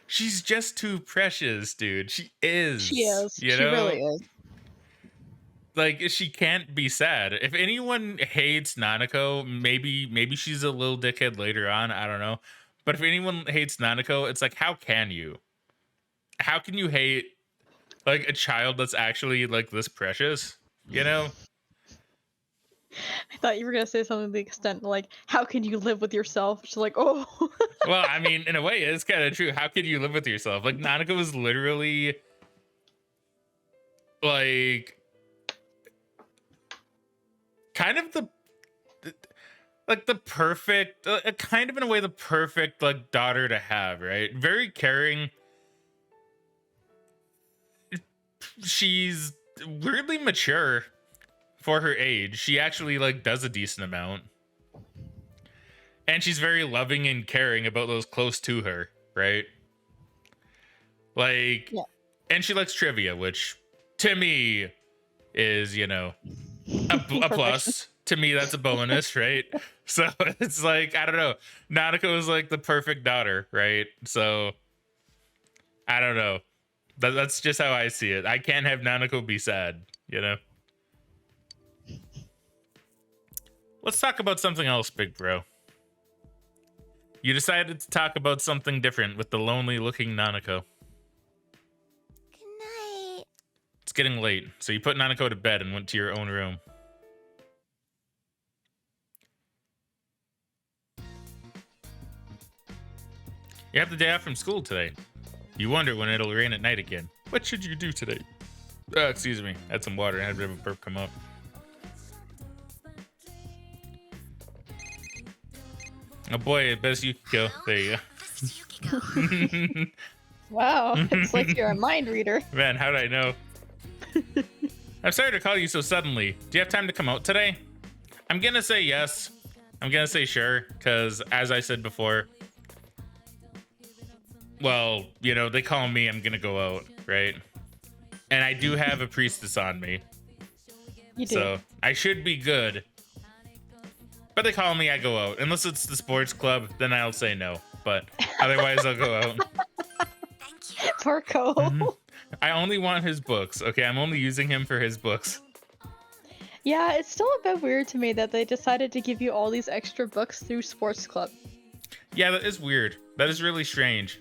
She's just too precious, dude. She is. She is. You She know? really is. Like, she can't be sad. If anyone hates Nanako, maybe she's a little dickhead later on. I don't know. But if anyone hates Nanako, it's like, how can you? How can you hate like a child that's actually like this precious? You know? I thought you were gonna say something to the extent like, "How can you live with yourself?" She's like, "Oh." Well, I mean, in a way, it's kind of true. How can you live with yourself? Like, Nanako is literally like kind of the perfect, kind of in a way, the perfect like daughter to have, right? Very caring. She's weirdly mature for her age. She actually like does a decent amount. And she's very loving and caring about those close to her, right? Like, Yeah. And she likes trivia, which to me is, you know, a plus. to me, that's a bonus, right? So it's like, I don't know. Nanako is like the perfect daughter, right? So I don't know. That's just how I see it. I can't have Nanako be sad, you know? Let's talk about something else, big bro. You decided to talk about something different with the lonely looking Nanako. Good night. It's getting late, so you put Nanako to bed and went to your own room. You have the day off from school today. You wonder when it'll rain at night again. What should you do today? Excuse me. I had some water and I had a bit of a burp come up. Oh boy, best Yukiko. There you go. Wow, it's like you're a mind reader. Man, how did I know? I'm sorry to call you so suddenly. Do you have time to come out today? I'm gonna say yes. I'm gonna say sure, because as I said before, well, you know, they call me, I'm gonna go out, right? And I do have a priestess on me. You do. So I should be good. But they call me, I go out. Unless it's the sports club, then I'll say no. But otherwise, I'll go out. Porco. I only want his books, okay? I'm only using him for his books. Yeah, it's still a bit weird to me that they decided to give you all these extra books through sports club. Yeah, that is weird. That is really strange.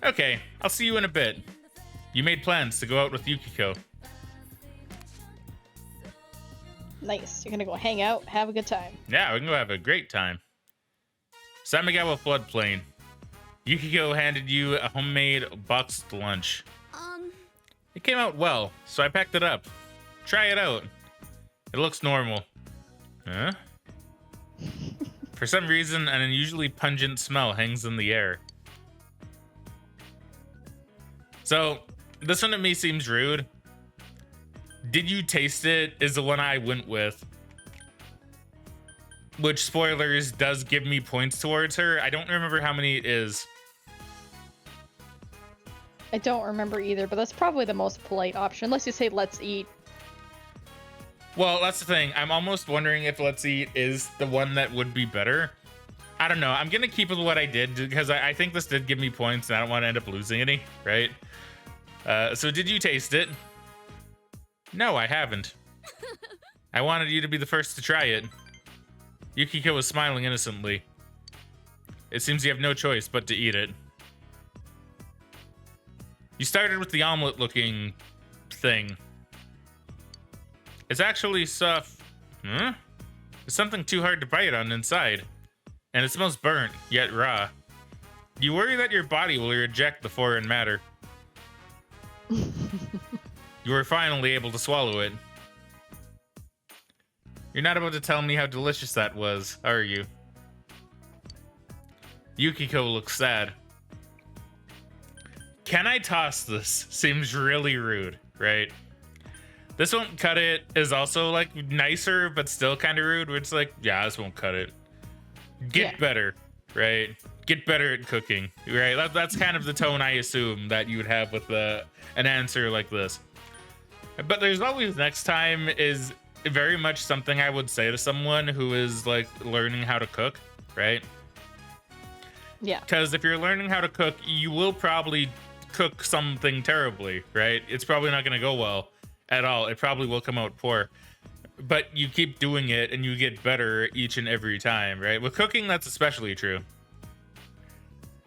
Okay, I'll see you in a bit. You made plans to go out with Yukiko. Nice. You're gonna go hang out, have a good time. Yeah, we can go have a great time. Samigawa floodplain. Yukiko handed you a homemade boxed lunch. It came out well, so I packed it up. Try it out. It looks normal. Huh? For some reason, an unusually pungent smell hangs in the air. So, this one to me seems rude. Did you taste it is the one I went with. Which, spoilers, does give me points towards her. I don't remember how many it is. I don't remember either, but that's probably the most polite option, unless you say let's eat. Well, that's the thing. I'm almost wondering if Let's Eat is the one that would be better. I don't know. I'm going to keep with what I did because I think this did give me points and I don't want to end up losing any, right? So did you taste it? No, I haven't. I wanted you to be the first to try it. Yukiko was smiling innocently. It seems you have no choice but to eat it. You started with the omelet-looking thing. It's actually soft. Huh? There's something too hard to bite on inside. And it smells burnt, yet raw. You worry that your body will reject the foreign matter. You were finally able to swallow it. You're not about to tell me how delicious that was, are you? Yukiko looks sad. Can I toss this? Seems really rude, right? This won't cut it is also like nicer, but still kind of rude. Where it's like, yeah, this won't cut it. Get better, right? Get better at cooking, right? That's kind of the tone I assume that you would have with an answer like this. But there's always next time is very much something I would say to someone who is like learning how to cook, right? Yeah. Because if you're learning how to cook, you will probably cook something terribly, right? It's probably not going to go well at all. It probably will come out poor. But you keep doing it and you get better each and every time, right? With cooking, that's especially true.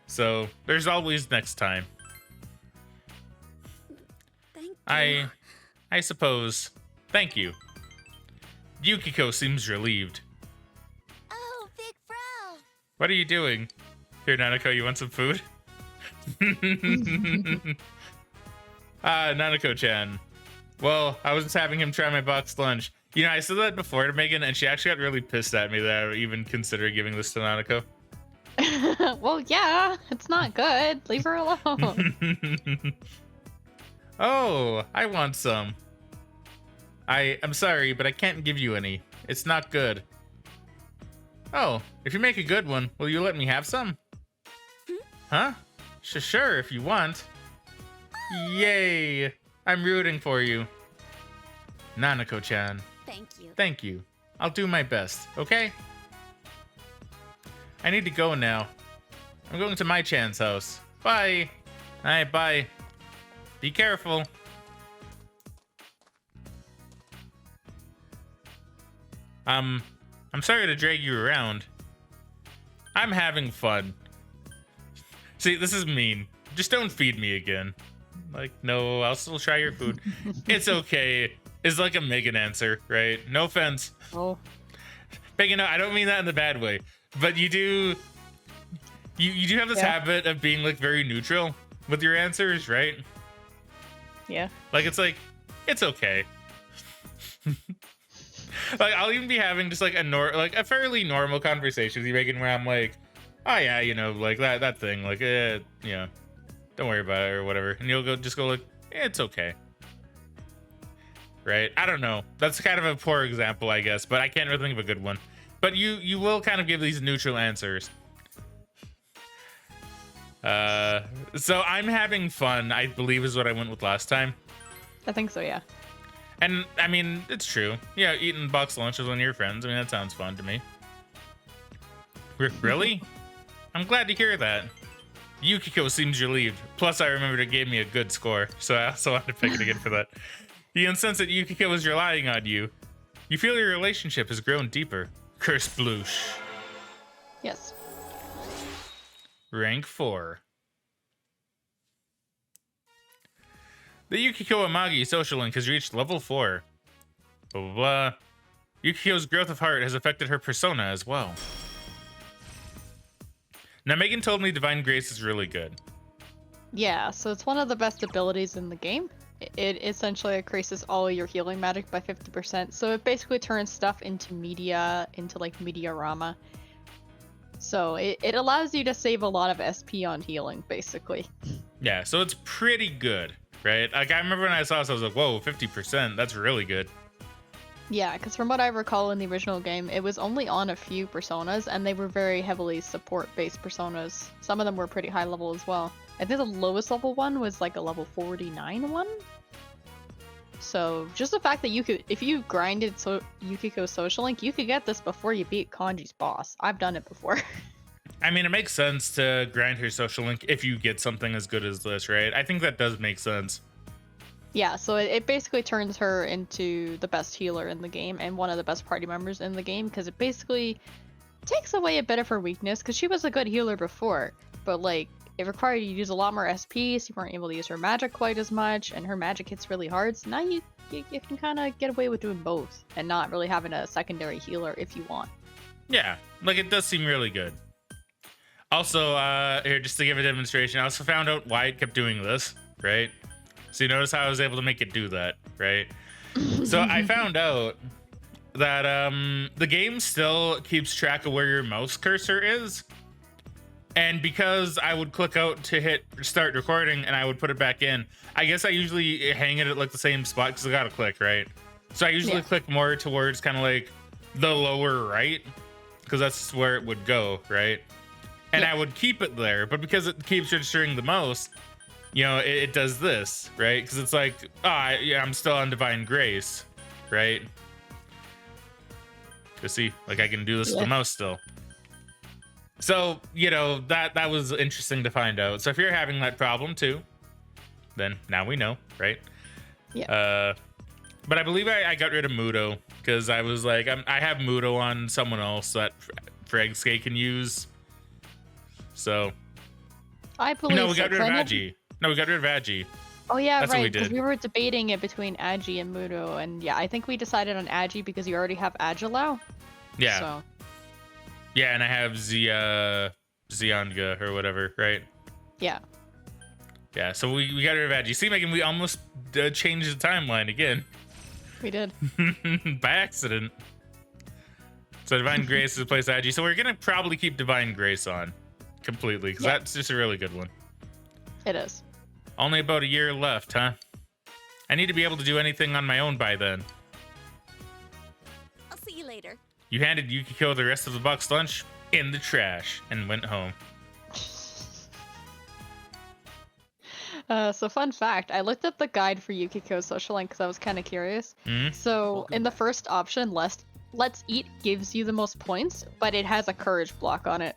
So there's always next time. Thank you. I suppose. Thank you. Yukiko seems relieved. Oh, big bro. What are you doing? Here, Nanako, you want some food? Nanako-chan. Well, I was just having him try my boxed lunch. You know, I said that before to Megan, and she actually got really pissed at me that I would even consider giving this to Nanako. Well, yeah, it's not good. Leave her alone. Oh, I want some. I'm sorry, but I can't give you any. It's not good. Oh, if you make a good one, will you let me have some? Huh? Sure, if you want. Yay! I'm rooting for you. Nanako-chan. Thank you. Thank you. I'll do my best, okay? I need to go now. I'm going to my Chan's house. Bye. Alright, bye. Be careful. I'm sorry to drag you around. I'm having fun. See, this is mean. Just don't feed me again. Like, no, I'll still try your food. It's okay. It's like a Megan answer, right? No offense. Oh. Megan, no, I don't mean that in the bad way. But you do have this habit of being like very neutral with your answers, right? Yeah. Like it's okay. Like I'll even be having just like a fairly normal conversation with you, Megan, where I'm like, oh yeah, you know, like that thing, like you know, don't worry about it or whatever, and you'll go like, it's okay, right? I don't know. That's kind of a poor example, I guess, but I can't really think of a good one. But you will kind of give these neutral answers. So I'm having fun, I believe is what I went with last time. I think so, yeah. And I mean, it's true. Yeah, eating box lunch with one of your friends. I mean, that sounds fun to me. Really? I'm glad to hear that. Yukiko seems relieved. Plus, I remembered it gave me a good score, so I also wanted to pick it again for that. You insense that Yukiko is relying on you. You feel your relationship has grown deeper. Curse Bloosh. Yes. Rank 4. The Yukiko Amagi social link has reached level 4. Blah, blah, blah. Yukiko's growth of heart has affected her persona as well. Now, Megan told me Divine Grace is really good. Yeah, so it's one of the best abilities in the game. It essentially increases all your healing magic by 50%. So it basically turns stuff into media, into like Mediarama. So it allows you to save a lot of SP on healing, basically. Yeah, so it's pretty good, right? Like I remember when I saw this, I was like, whoa, 50%, that's really good. Yeah, because from what I recall in the original game, it was only on a few personas, and they were very heavily support-based personas. Some of them were pretty high level as well. I think the lowest level one was like a level 49 one. So just the fact that you could, if you grinded Yukiko Social Link, you could get this before you beat Kanji's boss. I've done it before. I mean, it makes sense to grind her social link if you get something as good as this, right? I think that does make sense. Yeah, so it basically turns her into the best healer in the game and one of the best party members in the game, because it basically takes away a bit of her weakness, because she was a good healer before, but like it required you to use a lot more SP, so you weren't able to use her magic quite as much, and her magic hits really hard, so now you can kind of get away with doing both and not really having a secondary healer if you want. Yeah, like it does seem really good. Also, here, just to give a demonstration, I also found out why it kept doing this, right? So you notice how I was able to make it do that, right? So I found out that the game still keeps track of where your mouse cursor is. And because I would click out to hit start recording and I would put it back in, I guess I usually hang it at like the same spot because I gotta click, right? So I usually click more towards kind of like the lower right, because that's where it would go, right? And I would keep it there, but because it keeps registering the mouse, you know, it does this, right? Because it's like, yeah, I'm still on Divine Grace, right? You see, like I can do this with the mouse still. So, you know, that was interesting to find out. So if you're having that problem too, then now we know, right? Yeah. But I believe I got rid of Mudo because I was like, I have Mudo on someone else that Fraggin can use. So. I believe No, we got rid of Agi. No, we got rid of Agi. Oh yeah, That's right, because we we were debating it between Agi and Mudo, and yeah, I think we decided on Agi because you already have Agilao. Yeah. So. Yeah, and I have Zionga or whatever, right? Yeah. Yeah, so we got rid of Agi. See, Megan, we almost changed the timeline again. We did. By accident. So Divine Grace is replaced Agi. So we're going to probably keep Divine Grace on completely, because that's just a really good one. It is. Only about a year left, huh? I need to be able to do anything on my own by then. I'll see you later. You handed Yukiko the rest of the box lunch in the trash and went home. So fun fact, I looked up the guide for Yukiko's social link because I was kind of curious. Mhm. So in the first option, Let's Eat gives you the most points, but it has a courage block on it.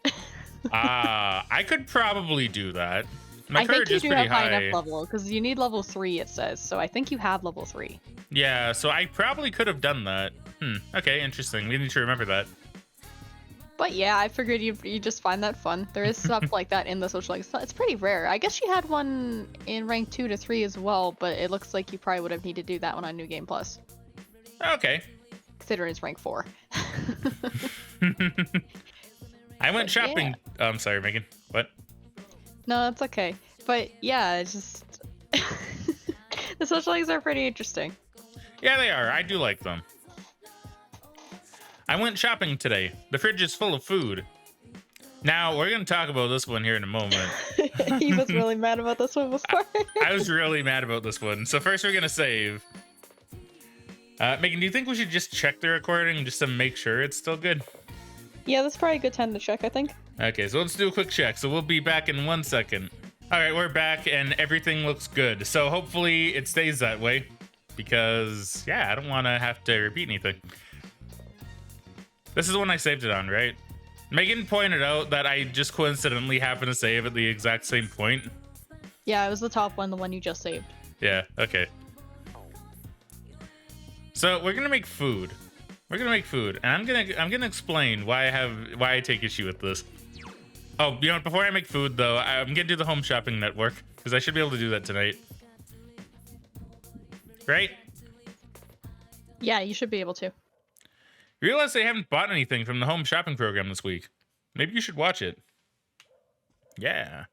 I could probably do that. My I think courage you is do pretty have high high. enough level because you need level 3, it says. So I think you have level 3. Yeah, so I probably could have done that. Okay, interesting. We need to remember that. But yeah, I figured you just find that fun. There is stuff like that in the social links. It's pretty rare. I guess she had one in rank 2 to 3 as well, but it looks like you probably would have needed to do that one on New Game Plus, Okay. considering it's rank 4. I went But shopping. Oh, I'm sorry, Megan. What? No, that's okay. But yeah, it's just the social links are pretty interesting. Yeah, they are. I do like them. I went shopping today. The fridge is full of food. Now, we're going to talk about this one here in a moment. He was really mad about this one before. I was really mad about this one. So first we're going to save. Megan, do you think we should just check the recording just to make sure it's still good? Yeah, that's probably a good time to check, I think. Okay, so let's do a quick check. So we'll be back in 1 second. All right, we're back and everything looks good. So hopefully it stays that way because, yeah, I don't want to have to repeat anything. This is the one I saved it on, right? Megan pointed out that I just coincidentally happened to save at the exact same point. Yeah, it was the top one, the one you just saved. Yeah, okay. So we're gonna make food. We're gonna make food, and I'm gonna explain why I take issue with this. Oh, you know what? Before I make food, though, I'm gonna do the home shopping network because I should be able to do that tonight. Right? Yeah, you should be able to. You realize they haven't bought anything from the home shopping program this week. Maybe you should watch it. Yeah.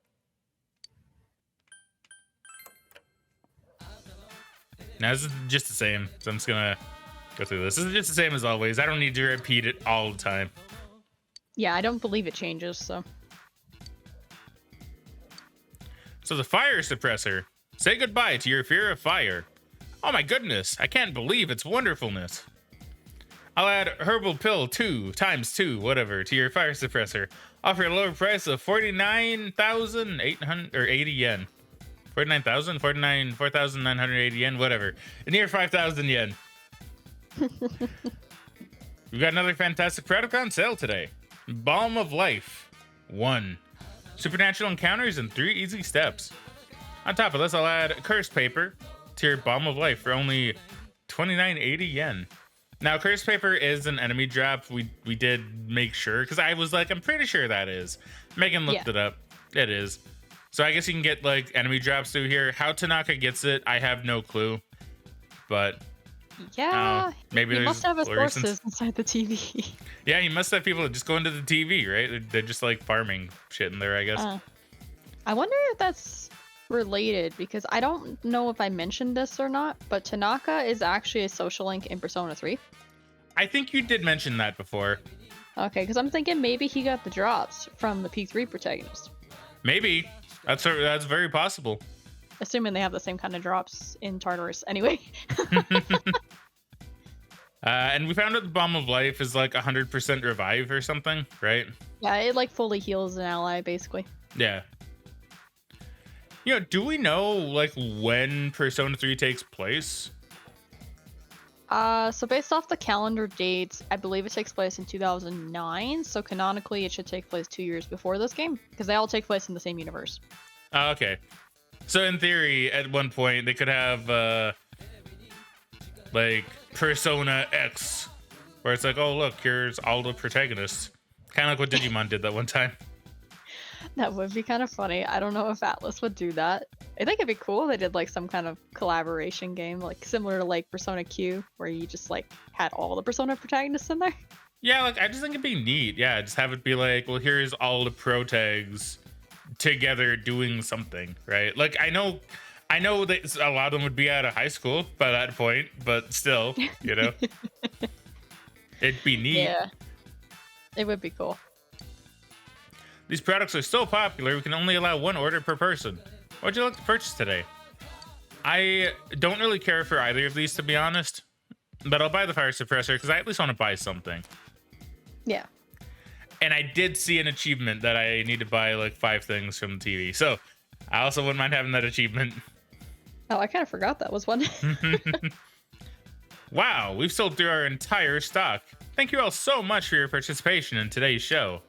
Now, this is just the same, so I'm just gonna go through this. This is just the same as always. I don't need to repeat it all the time. Yeah, I don't believe it changes, so. So the fire suppressor. Say goodbye to your fear of fire. Oh my goodness, I can't believe its wonderfulness. I'll add herbal pill 2 times 2, whatever, to your fire suppressor. Offer a lower price of 49,880 yen. 49,000? 4,980 yen, whatever. Near 5,000 yen. We've got another fantastic product on sale today. Balm of Life 1. Supernatural encounters in 3 easy steps. On top of this, I'll add Curse Paper to your Balm of Life for only 2980 yen. Now, Curse Paper is an enemy drop. We did make sure, because I was like, I'm pretty sure that is. Megan looked it up. It is. So I guess you can get, like, enemy drops through here. How Tanaka gets it, I have no clue. But, Yeah, maybe he there's must have his reasons. sources inside the TV. Yeah, he must have people that just go into the TV, right? They're just, like, farming shit in there, I guess. I wonder if that's related, because I don't know if I mentioned this or not, but Tanaka is actually a social link in Persona 3. I think you did mention that before. Okay, because I'm thinking maybe he got the drops from the P3 protagonist. Maybe. That's very possible. Assuming they have the same kind of drops in Tartarus. Anyway. And we found out the Balm of Life is like 100% revive or something, right? Yeah, it like fully heals an ally, basically. Yeah. You know, do we know like when Persona 3 takes place? So based off the calendar dates, I believe it takes place in 2009. So canonically, it should take place 2 years before this game, because they all take place in the same universe. Oh, okay. So in theory, at one point, they could have like Persona X, where it's like, oh look, here's all the protagonists. Kind of like what Digimon did that one time. That would be kind of funny. I don't know if Atlas would do that. I think it'd be cool if they did like some kind of collaboration game, like similar to like Persona Q, where you just like had all the Persona protagonists in there. Yeah, like I just think it'd be neat. Yeah, just have it be like, well, here's all the protags together doing something, right? Like I know that a lot of them would be out of high school by that point, but still, you know, it'd be neat. Yeah, it would be cool. These products are so popular, we can only allow one order per person. What'd you like to purchase today? I don't really care for either of these, to be honest, but I'll buy the fire suppressor because I at least want to buy something. Yeah. And I did see an achievement that I need to buy like 5 things from the TV. So I also wouldn't mind having that achievement. Oh, I kind of forgot that was one. Wow, we've sold through our entire stock. Thank you all so much for your participation in today's show.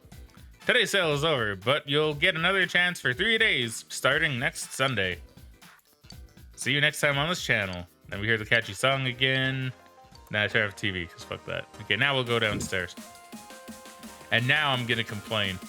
Today's sale is over, but you'll get another chance for 3 days starting next Sunday. See you next time on this channel. Then we hear the catchy song again. Nah, I turn off the TV, because fuck that. Okay, now we'll go downstairs. And now I'm gonna complain.